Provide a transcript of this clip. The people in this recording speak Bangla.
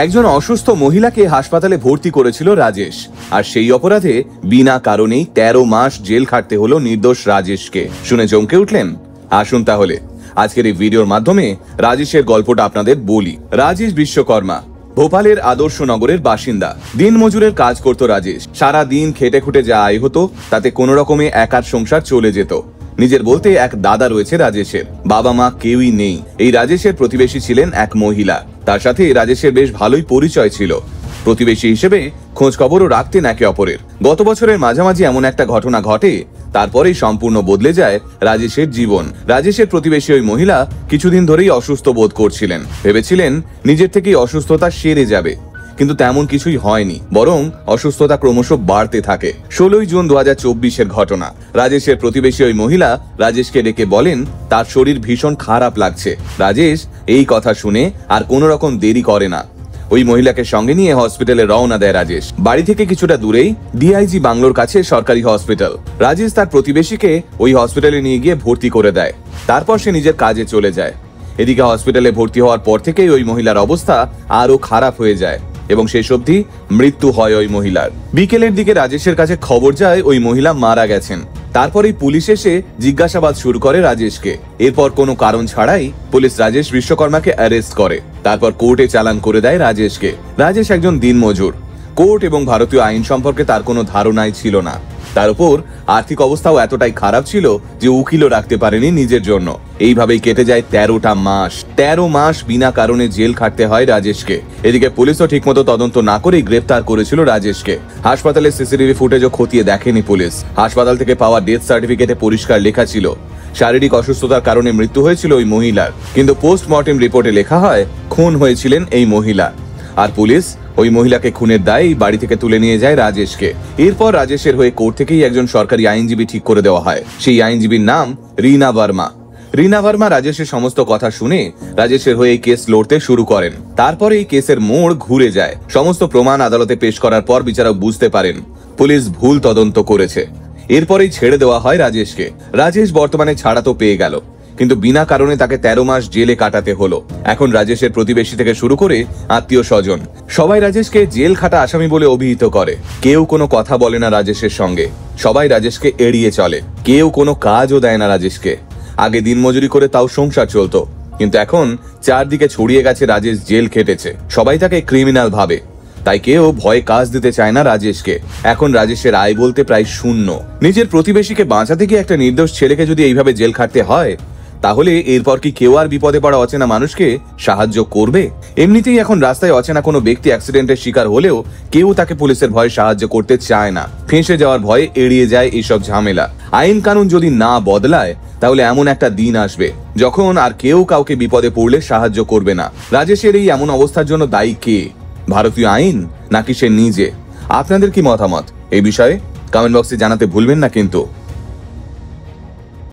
একজন অসুস্থ মহিলাকে হাসপাতালে ভর্তি করেছিল রাজেশ, আর সেই অপরাধে বিনা কারণেই 13 মাস জেল খাটতে হলো নির্দোষ রাজেশকে। শুনে চমকে উঠলেন? আসুন তাহলে আজকের এই ভিডিওর মাধ্যমে রাজেশের গল্পটা আপনাদের বলি। রাজেশ বিশ্বকর্মা ভোপালের আদর্শ নগরের বাসিন্দা। দিন মজুরের কাজ করত রাজেশ। সারা দিন খেটে খুটে যা আয় হতো তাতে কোনো রকমে একার সংসার চলে যেত। নিজের বলতে এক দাদা রয়েছে রাজেশের, বাবা মা কেউই নেই। এই রাজেশের প্রতিবেশী ছিলেন এক মহিলা, তার সাথে রাজেশের বেশ ভালোই পরিচয় ছিল। প্রতিবেশী হিসেবে খোঁজ খবরও রাখতেন একে অপরের। গত বছরের মাঝামাঝি এমন একটা ঘটনা ঘটে, তারপরেই সম্পূর্ণ বদলে যায় রাজেশের জীবন। রাজেশের প্রতিবেশী ওই মহিলা কিছুদিন ধরেই অসুস্থ বোধ করছিলেন। ভেবেছিলেন নিজের থেকেই অসুস্থতা সেরে যাবে, কিন্তু তেমন কিছুই হয়নি, বরং অসুস্থতা ক্রমশ বাড়তে থাকে। 16 জুন 2024-এর ঘটনা। রাজেশের প্রতিবেশী ওই মহিলা রাজেশকে ডেকে বলেন তার শরীর ভীষণ খারাপ লাগছে। রাজেশ এই কথা শুনে আর কোনো রকম দেরি করে না, ওই মহিলাকে সঙ্গে নিয়ে হসপিটালে রওনা দেয় রাজেশ। বাড়ি থেকে কিছুটা দূরেই ডিআইজি বাংলোর কাছে সরকারি হসপিটাল। রাজেশ তার প্রতিবেশীকে ওই হসপিটালে নিয়ে গিয়ে ভর্তি করে দেয়, তারপর সে নিজের কাজে চলে যায়। এদিকে হসপিটালে ভর্তি হওয়ার পর থেকেই ওই মহিলার অবস্থা আরো খারাপ হয়ে যায় এবং শেষ অবধি মৃত্যু হয় ওই মহিলার। বিকেলের দিকে রাজেশের কাছে খবর যায় ওই মহিলা মারা গেছেন। তারপরেই পুলিশ এসে জিজ্ঞাসাবাদ শুরু করে রাজেশকে। এরপর কোনো কারণ ছাড়াই পুলিশ রাজেশ বিশ্বকর্মাকে অ্যারেস্ট করে, তারপর কোর্টে চালান করে দেয় রাজেশকে। রাজেশ একজন দিনমজুর। কোর্ট এবং ভারতীয় আইন সম্পর্কে তার কোনো ধারণাই ছিল না। তার উপর আর্থিক অবস্থাও এতটাই খারাপ ছিল যে উকিলও রাখতে পারেনি নিজের জন্য। এইভাবেই কেটে যায় 13টা মাস। 13 মাস বিনা কারণে জেল খাটতে হয় রাজেশকে। এদিকে পুলিশও ঠিকমতো তদন্ত না করেই গ্রেফতার করেছিল রাজেশকে। হাসপাতালে সিসিটিভি ফুটেজও খতিয়ে দেখেনি পুলিশ। হাসপাতাল থেকে পাওয়া ডেথ সার্টিফিকেটে পরিষ্কার লেখা ছিল শারীরিক অসুস্থতার কারণে মৃত্যু হয়েছিল ওই মহিলার, কিন্তু পোস্টমর্টেম রিপোর্টে লেখা হয় খুন হয়েছিলেন এই মহিলা। আর পুলিশ ওই মহিলাকে খুনের দায়ে বাড়ি থেকে তুলে নিয়ে যায় রাজেশকে। এরপর রাজেশের হয়ে কোর্ট থেকেই একজন সরকারি আইনজীবী ঠিক করে দেওয়া হয়। সেই আইনজীবীর নাম রীনা ভার্মা। রীনা ভার্মা রাজেশের সমস্ত কথা শুনে রাজেশের হয়ে এই কেস লড়তে শুরু করেন। তারপরে এই কেসের মোড় ঘুরে যায়। সমস্ত প্রমাণ আদালতে পেশ করার পর বিচারক বুঝতে পারেন পুলিশ ভুল তদন্ত করেছে। এরপরেই ছেড়ে দেওয়া হয় রাজেশকে। রাজেশ বর্তমানে ছাড়া তো পেয়ে গেল, কিন্তু বিনা কারণে তাকে 13 মাস জেলে কাটাতে হলো। এখন রাজেশের প্রতিবেশী থেকে শুরু করে আত্মীয় স্বজন সবাই রাজেশকে জেল খাটা আসামি বলে অভিহিত করে। কেউ কোনো কথা বলে না রাজেশের সঙ্গে, সবাই রাজেশকে এড়িয়ে চলে। কেউ কোনো কাজও দেয় না রাজেশকে। আগে দিনমজুরি করে তাও সংসার চলতো, কিন্তু এখন চারদিকে ছড়িয়ে গেছে রাজেশ জেল খেটেছে। সবাই তাকে ক্রিমিনাল ভাবে, তাই কেউ ভয়ে কাজ দিতে চায় না রাজেশকে। এখন রাজেশের আয় বলতে প্রায় শূন্য। নিজের প্রতিবেশীকে বাঁচাতে গিয়ে একটা নির্দোষ ছেলেকে যদি এইভাবে জেল খাটতে হয়, তাহলে এরপর কি কেউ আর বিপদে পড়া অচেনা মানুষকে সাহায্য করবে? এমনিতেই এখন রাস্তায় অচেনা কোনো ব্যক্তি অ্যাক্সিডেন্টের শিকার হলেও কেউ তাকে পুলিশের ভয়ে সাহায্য করতে চায় না। ফেঁসে যাওয়ার ভয়ে এড়িয়ে যায় এইসব ঝামেলা। আইন কানুন যদি না বদলায়, তাহলে এমন একটা দিন আসবে যখন আর কেউ কাউকে বিপদে পড়লে সাহায্য করবে না। রাজেশের এই এমন অবস্থার জন্য দায়ী কে? ভারতীয় আইন নাকি সে নিজে? আপনাদের কি মতামত এই বিষয়ে কমেন্ট বক্সে জানাতে ভুলবেন না কিন্তু।